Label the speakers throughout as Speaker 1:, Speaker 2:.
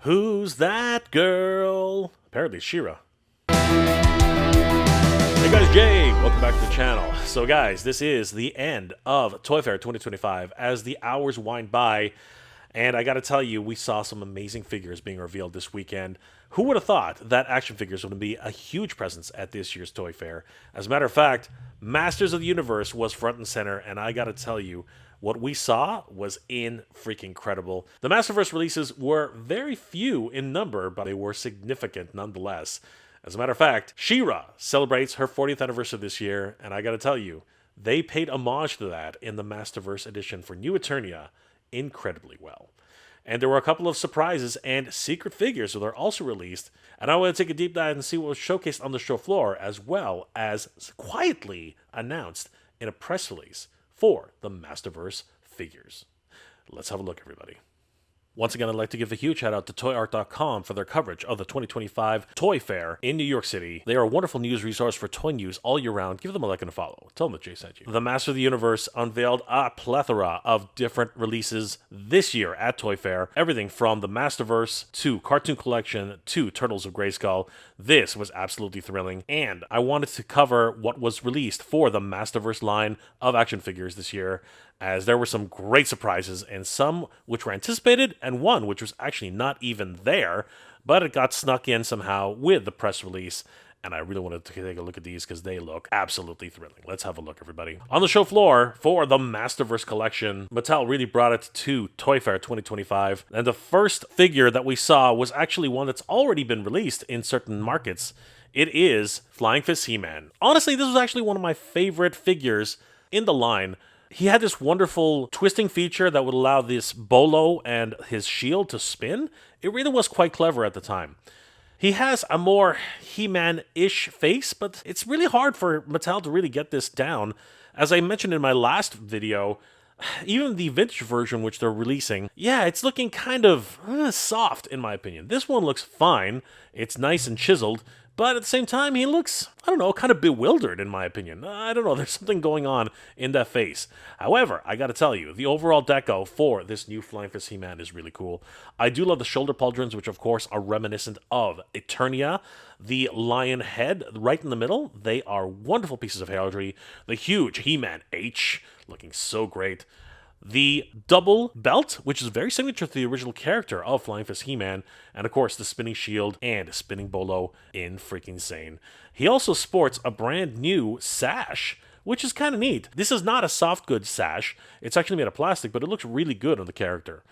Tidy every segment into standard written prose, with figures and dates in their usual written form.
Speaker 1: Who's that girl? Apparently it's She-Ra. Hey guys, Jay! Welcome back to the channel. So guys, this is the end of Toy Fair 2025 as the hours wind by. And I gotta tell you, we saw some amazing figures being revealed this weekend. Who would have thought that action figures would be a huge presence at this year's Toy Fair? As a matter of fact, Masters of the Universe was front and center, and I gotta tell you, what we saw was freaking incredible. The Masterverse releases were very few in number, but they were significant nonetheless. As a matter of fact, She-Ra celebrates her 40th anniversary this year, and I gotta tell you, they paid homage to that in the Masterverse edition for New Eternia incredibly well. And there were a couple of surprises and secret figures that are also released, and I want to take a deep dive and see what was showcased on the show floor, as well as quietly announced in a press release for the Masterverse figures. Let's have a look, everybody. Once again, I'd like to give a huge shout out to ToyArt.com for their coverage of the 2025 Toy Fair in New York City. They are a wonderful news resource for toy news all year round. Give them a like and a follow. Tell them that Jay sent you. The Master of the Universe unveiled a plethora of different releases this year at Toy Fair. Everything from the Masterverse to Cartoon Collection to Turtles of Grayskull. This was absolutely thrilling. And I wanted to cover what was released for the Masterverse line of action figures this year, as there were some great surprises, and some which were anticipated, and one which was actually not even there, but it got snuck in somehow with the press release, and I really wanted to take a look at these because they look absolutely thrilling. Let's have a look, everybody. On the show floor for the Masterverse collection, Mattel really brought it to Toy Fair 2025, and the first figure that we saw was actually one that's already been released in certain markets. It is Flying Fist He-Man. Honestly, this was actually one of my favorite figures in the line. He had this wonderful twisting feature that would allow this bolo and his shield to spin. It really was quite clever at the time. He has a more He-Man-ish face, but it's really hard for Mattel to really get this down. As I mentioned in my last video, even the vintage version which they're releasing, yeah, it's looking kind of soft in my opinion. This one looks fine. It's nice and chiseled. But at the same time, he looks, I don't know, kind of bewildered in my opinion. I don't know, there's something going on in that face. However, I gotta tell you, the overall deco for this new Flying Fist He-Man is really cool. I do love the shoulder pauldrons, which of course are reminiscent of Eternia. The lion head right in the middle, they are wonderful pieces of heraldry. The huge He-Man H, looking so great. The double belt, which is very signature to the original character of Flying Fist He-Man, and of course the spinning shield and spinning bolo in freaking insane. He also sports a brand new sash, which is kind of neat. This is not a soft goods sash. It's actually made of plastic, but it looks really good on the character.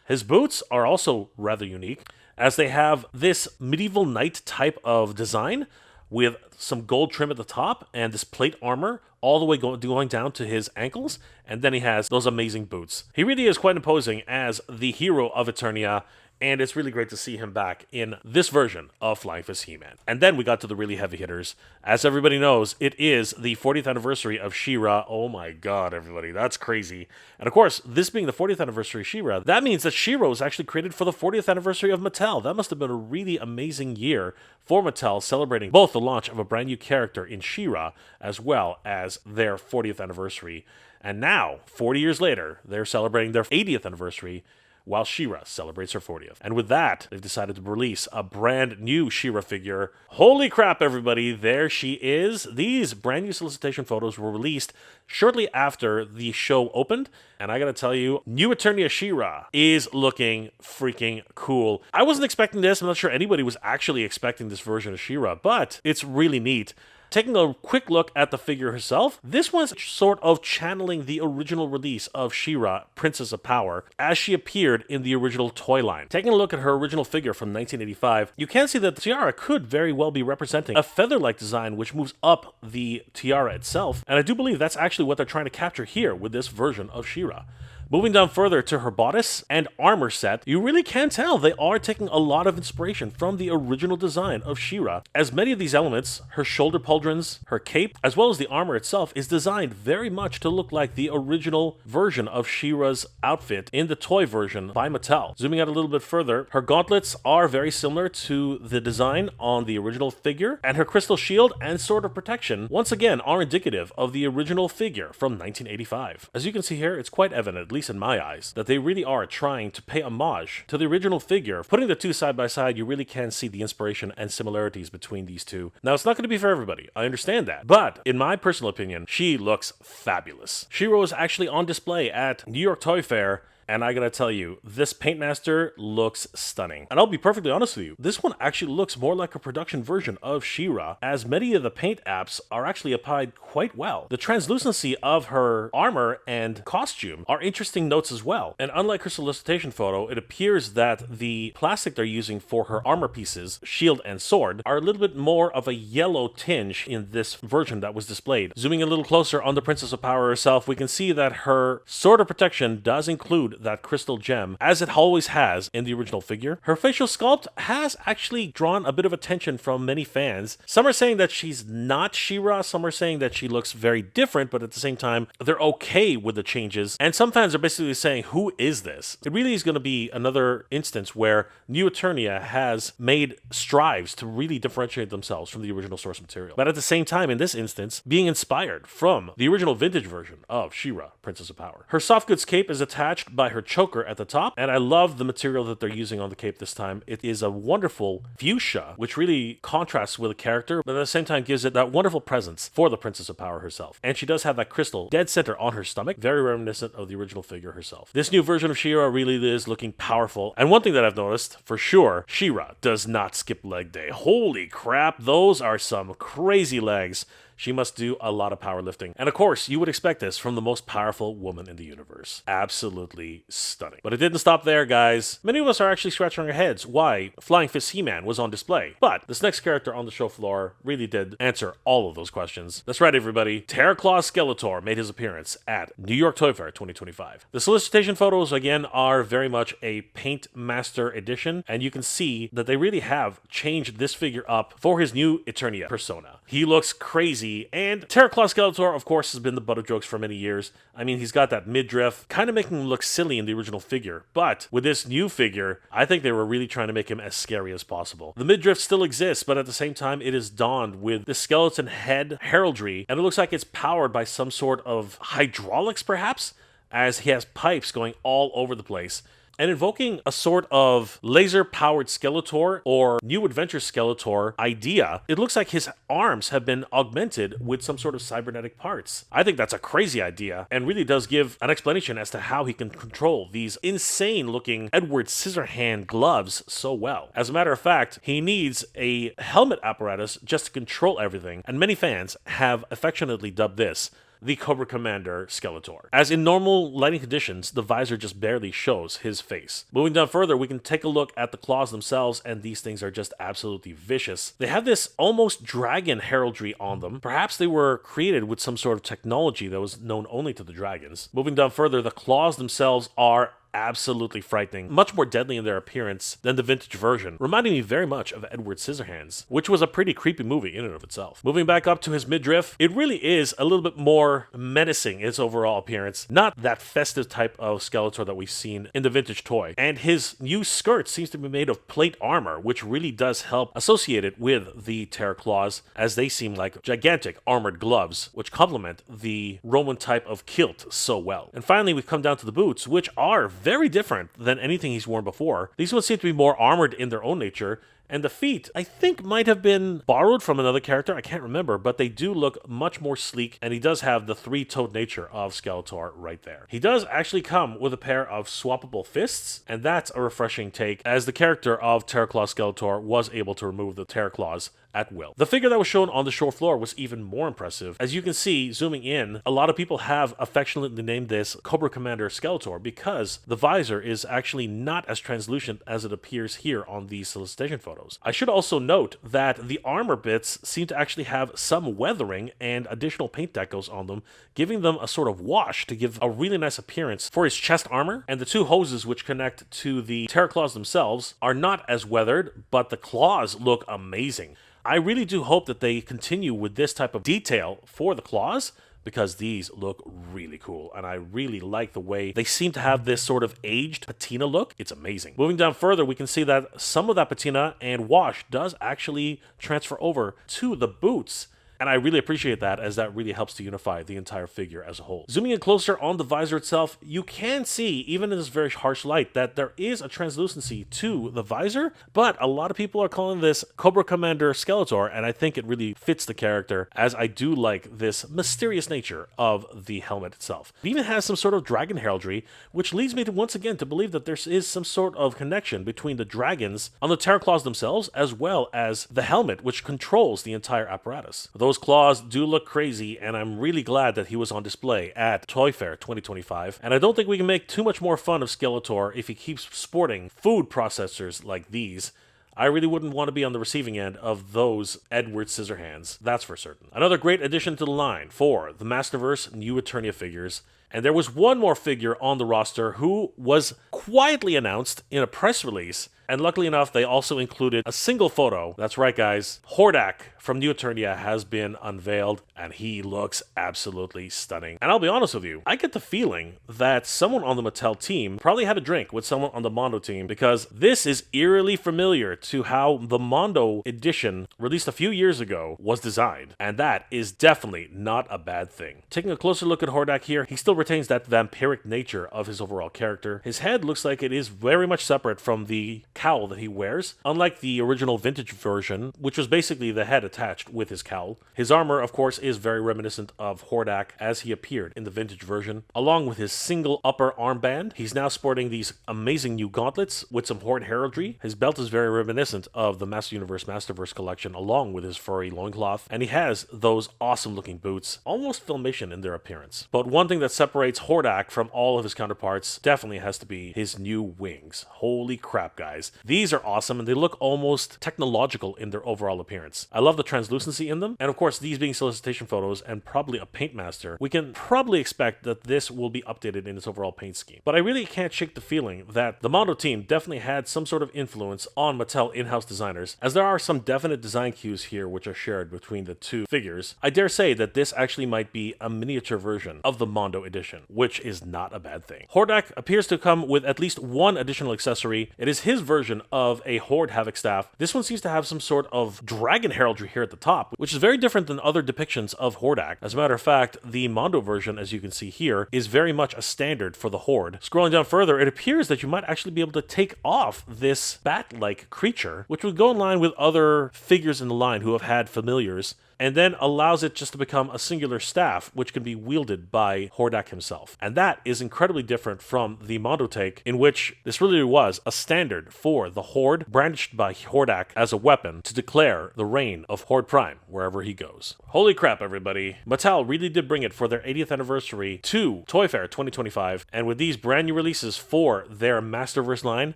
Speaker 1: His boots are also rather unique, as they have this medieval knight type of design with some gold trim at the top and this plate armor all the way going down to his ankles, and then he has those amazing boots. He really is quite imposing as the hero of Eternia, and it's really great to see him back in this version of Flying Fist He-Man. And then we got to the really heavy hitters. As everybody knows, it is the 40th anniversary of She-Ra. Oh my god, everybody, that's crazy. And of course, this being the 40th anniversary of She-Ra, that means that She-Ra was actually created for the 40th anniversary of Mattel. That must have been a really amazing year for Mattel, celebrating both the launch of a brand new character in She-Ra, as well as their 40th anniversary. And now, 40 years later, they're celebrating their 80th anniversary, while She-Ra celebrates her 40th. And with that, they've decided to release a brand new She-Ra figure. Holy crap, everybody, there she is. These brand new solicitation photos were released shortly after the show opened, and I gotta tell you, New Eternia She-Ra is looking freaking cool. I wasn't expecting this. I'm not sure anybody was actually expecting this version of She-Ra, but it's really neat. Taking a quick look at the figure herself, this one's sort of channeling the original release of She-Ra, Princess of Power, as she appeared in the original toy line. Taking a look at her original figure from 1985, you can see that the tiara could very well be representing a feather-like design which moves up the tiara itself, and I do believe that's actually what they're trying to capture here with this version of She-Ra. Moving down further to her bodice and armor set, you really can tell they are taking a lot of inspiration from the original design of She-Ra, as many of these elements, her shoulder pauldrons, her cape, as well as the armor itself, is designed very much to look like the original version of She-Ra's outfit in the toy version by Mattel. Zooming out a little bit further, her gauntlets are very similar to the design on the original figure, and her crystal shield and sword of protection, once again, are indicative of the original figure from 1985. As you can see here, it's quite evident, at least least in my eyes, that they really are trying to pay homage to the original figure. Putting the two side by side, you really can see the inspiration and similarities between these two. Now, it's not going to be for everybody. I understand that. But in my personal opinion, she looks fabulous. She-Ra is actually on display at New York Toy Fair, and I gotta tell you, this Paintmaster looks stunning. And I'll be perfectly honest with you, this one actually looks more like a production version of She-Ra, as many of the paint apps are actually applied quite well. The translucency of her armor and costume are interesting notes as well. And unlike her solicitation photo, it appears that the plastic they're using for her armor pieces, shield and sword, are a little bit more of a yellow tinge in this version that was displayed. Zooming a little closer on the Princess of Power herself, we can see that her sword of protection does include that crystal gem, as it always has in the original figure. Her facial sculpt has actually drawn a bit of attention from many fans. Some are saying that she's not She-Ra, some are saying that she looks very different, but at the same time, they're okay with the changes. And some fans are basically saying, who is this? It really is going to be another instance where New Eternia has made strives to really differentiate themselves from the original source material. But at the same time, in this instance, being inspired from the original vintage version of She-Ra, Princess of Power. Her soft goods cape is attached by her choker at the top, and I love the material that they're using on the cape this time. It is a wonderful fuchsia, which really contrasts with the character, but at the same time gives it that wonderful presence for the Princess of Power herself. And she does have that crystal dead center on her stomach, very reminiscent of the original figure herself. This new version of She-Ra really is looking powerful, and one thing that I've noticed, for sure, She-Ra does not skip leg day. Holy crap, those are some crazy legs. She must do a lot of powerlifting. And of course, you would expect this from the most powerful woman in the universe. Absolutely stunning. But it didn't stop there, guys. Many of us are actually scratching our heads why Flying Fist He-Man was on display. But this next character on the show floor really did answer all of those questions. That's right, everybody. Terra Skeletor made his appearance at New York Toy Fair 2025. The solicitation photos, again, are very much a Paint Master edition, and you can see that they really have changed this figure up for his new Eternia persona. He looks crazy. And Terra Skeletor, of course, has been the butt of jokes for many years. I mean, he's got that midriff, kind of making him look silly in the original figure. But with this new figure, I think they were really trying to make him as scary as possible. The midriff still exists, but at the same time, it is donned with the skeleton head heraldry, and it looks like it's powered by some sort of hydraulics, perhaps, as he has pipes going all over the place. And invoking a sort of laser-powered Skeletor or New Adventure Skeletor idea, it looks like his arms have been augmented with some sort of cybernetic parts. I think that's a crazy idea and really does give an explanation as to how he can control these insane-looking Edward Scissorhand gloves so well. As a matter of fact, he needs a helmet apparatus just to control everything, and many fans have affectionately dubbed this the Cobra Commander Skeletor. As in normal lighting conditions, the visor just barely shows his face. Moving down further, we can take a look at the claws themselves, and these things are just absolutely vicious. They have this almost dragon heraldry on them. Perhaps they were created with some sort of technology that was known only to the dragons. Moving down further, the claws themselves are absolutely frightening, much more deadly in their appearance than the vintage version, reminding me very much of Edward Scissorhands, which was a pretty creepy movie in and of itself. Moving back up to his midriff, it really is a little bit more menacing in its overall appearance, not that festive type of Skeletor that we've seen in the vintage toy. And his new skirt seems to be made of plate armor, which really does help associate it with the Terra claws, as they seem like gigantic armored gloves, which complement the Roman type of kilt so well. And finally, we come down to the boots, which are very different than anything he's worn before. These ones seem to be more armored in their own nature, and the feet, I think, might have been borrowed from another character, I can't remember, but they do look much more sleek, and he does have the three-toed nature of Skeletor right there. He does actually come with a pair of swappable fists, and that's a refreshing take, as the character of Terra Skeletor was able to remove the Terra Claws at will. The figure that was shown on the show floor was even more impressive. As you can see, zooming in, a lot of people have affectionately named this Cobra Commander Skeletor because the visor is actually not as translucent as it appears here on these solicitation photos. I should also note that the armor bits seem to actually have some weathering and additional paint decos on them, giving them a sort of wash to give a really nice appearance for his chest armor, and the two hoses which connect to the Terra Claws themselves are not as weathered, but the claws look amazing. I really do hope that they continue with this type of detail for the claws, because these look really cool, and I really like the way they seem to have this sort of aged patina look. It's amazing. Moving down further, we can see that some of that patina and wash does actually transfer over to the boots, And I really appreciate that, as that really helps to unify the entire figure as a whole. Zooming in closer on the visor itself, you can see, even in this very harsh light, that there is a translucency to the visor, but a lot of people are calling this Cobra Commander Skeletor, and I think it really fits the character, as I do like this mysterious nature of the helmet itself. It even has some sort of dragon heraldry, which leads me to once again to believe that there is some sort of connection between the dragons on the Terra claws themselves, as well as the helmet, which controls the entire apparatus. Those claws do look crazy, and I'm really glad that he was on display at Toy Fair 2025, and I don't think we can make too much more fun of Skeletor if he keeps sporting food processors like these. I really wouldn't want to be on the receiving end of those Edward Scissorhands, that's for certain. Another great addition to the line for the Masterverse New Eternia figures. And there was one more figure on the roster who was quietly announced in a press release, and luckily enough, they also included a single photo. That's right, guys. Hordak from New Eternia has been unveiled, and he looks absolutely stunning. And I'll be honest with you, I get the feeling that someone on the Mattel team probably had a drink with someone on the Mondo team, because this is eerily familiar to how the Mondo edition, released a few years ago, was designed. And that is definitely not a bad thing. Taking a closer look at Hordak here, he still retains that vampiric nature of his overall character. His head looks like it is very much separate from the cowl that he wears, unlike the original vintage version, which was basically the head attached with his cowl. His armor, of course, is very reminiscent of Hordak as he appeared in the vintage version, along with his single upper armband. He's now sporting these amazing new gauntlets with some Horde heraldry. His belt is very reminiscent of the Master Universe Masterverse collection, along with his furry loincloth, and he has those awesome looking boots, almost Filmation in their appearance. But one thing that separates Hordak from all of his counterparts definitely has to be his new wings. Holy crap, guys. These are awesome, and they look almost technological in their overall appearance. I love the translucency in them, and of course, these being solicitation photos and probably a paint master, we can probably expect that this will be updated in its overall paint scheme. But I really can't shake the feeling that the Mondo team definitely had some sort of influence on Mattel in-house designers, as there are some definite design cues here which are shared between the two figures. I dare say that this actually might be a miniature version of the Mondo edition, which is not a bad thing. Hordak appears to come with at least one additional accessory. It is his version of a Horde Havoc staff. This one seems to have some sort of dragon heraldry here at the top, which is very different than other depictions of Hordak. As a matter of fact, the Mondo version, as you can see here, is very much a standard for the Horde. Scrolling down further, it appears that you might actually be able to take off this bat-like creature, which would go in line with other figures in the line who have had familiars, and then allows it just to become a singular staff, which can be wielded by Hordak himself. And that is incredibly different from the Mondo take, in which this really was a standard for the Horde, brandished by Hordak as a weapon to declare the reign of Horde Prime wherever he goes. Holy crap, everybody. Mattel really did bring it for their 80th anniversary to Toy Fair 2025, and with these brand new releases for their Masterverse line,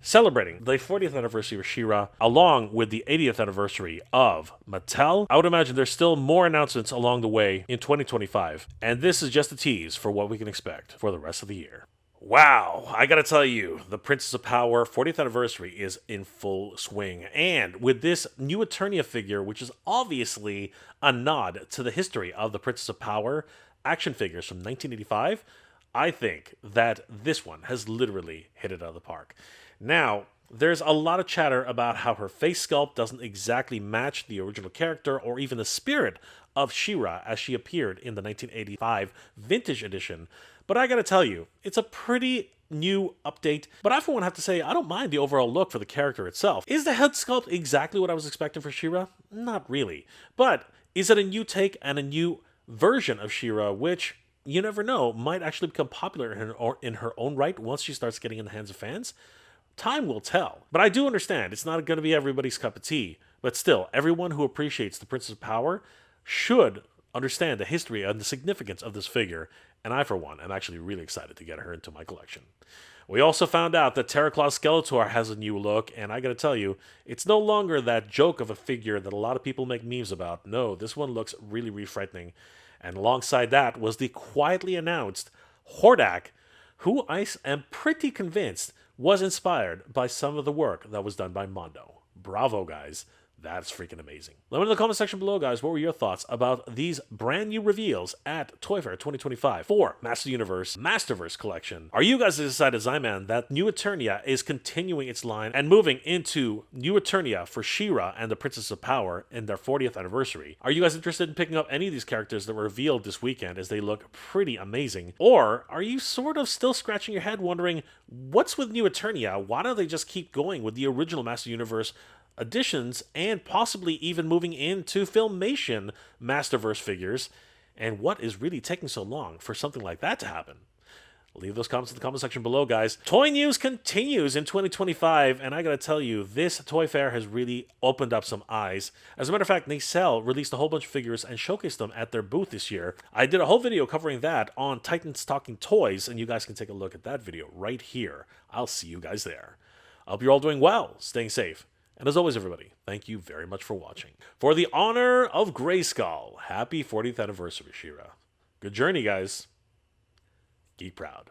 Speaker 1: celebrating the 40th anniversary of She-Ra, along with the 80th anniversary of Mattel, I would imagine there's still more announcements along the way in 2025, and this is just a tease for what we can expect for the rest of the year. Wow, I gotta tell you, the Princess of Power 40th anniversary is in full swing, and with this New Eternia figure, which is obviously a nod to the history of the Princess of Power action figures from 1985, I think that this one has literally hit it out of the park. Now, there's a lot of chatter about how her face sculpt doesn't exactly match the original character or even the spirit of She-Ra as she appeared in the 1985 vintage edition. But I gotta tell you, it's a pretty new update, but I for one have to say I don't mind the overall look for the character itself. Is the head sculpt exactly what I was expecting for She-Ra? Not really. But is it a new take and a new version of She-Ra, which, you never know, might actually become popular in her own right once she starts getting in the hands of fans? Time will tell. But I do understand it's not going to be everybody's cup of tea. But still, everyone who appreciates the Princess of Power should understand the history and the significance of this figure. And I, for one, am actually really excited to get her into my collection. We also found out that Terra Skeletor has a new look, and I gotta tell you, it's no longer that joke of a figure that a lot of people make memes about. No, this one looks really, really frightening. And alongside that was the quietly announced Hordak, who I am pretty convinced was inspired by some of the work that was done by Mondo. Bravo, guys. That's freaking amazing. Let me know in the comment section below, guys, what were your thoughts about these brand new reveals at Toy Fair 2025 for Master Universe Masterverse Collection? Are you guys as excited as I am that New Eternia is continuing its line and moving into New Eternia for She-Ra and the Princess of Power in their 40th anniversary? Are you guys interested in picking up any of these characters that were revealed this weekend, as they look pretty amazing? Or are you sort of still scratching your head wondering, what's with New Eternia? Why don't they just keep going with the original Master Universe additions and possibly even moving into Filmation Masterverse figures? And what is really taking so long for something like that to happen? Leave those comments in the comment section below, guys. Toy news continues in 2025, and I gotta tell you, this Toy Fair has really opened up some eyes. As a matter of fact, Nacelle released a whole bunch of figures and showcased them at their booth this year. I did a whole video covering that on Titans Talking Toys, and you guys can take a look at that video right here. I'll see you guys there. I hope you're all doing well, staying safe. And as always, everybody, thank you very much for watching. For the honor of Grayskull, happy 40th anniversary, She-Ra. Good journey, guys. Geek proud.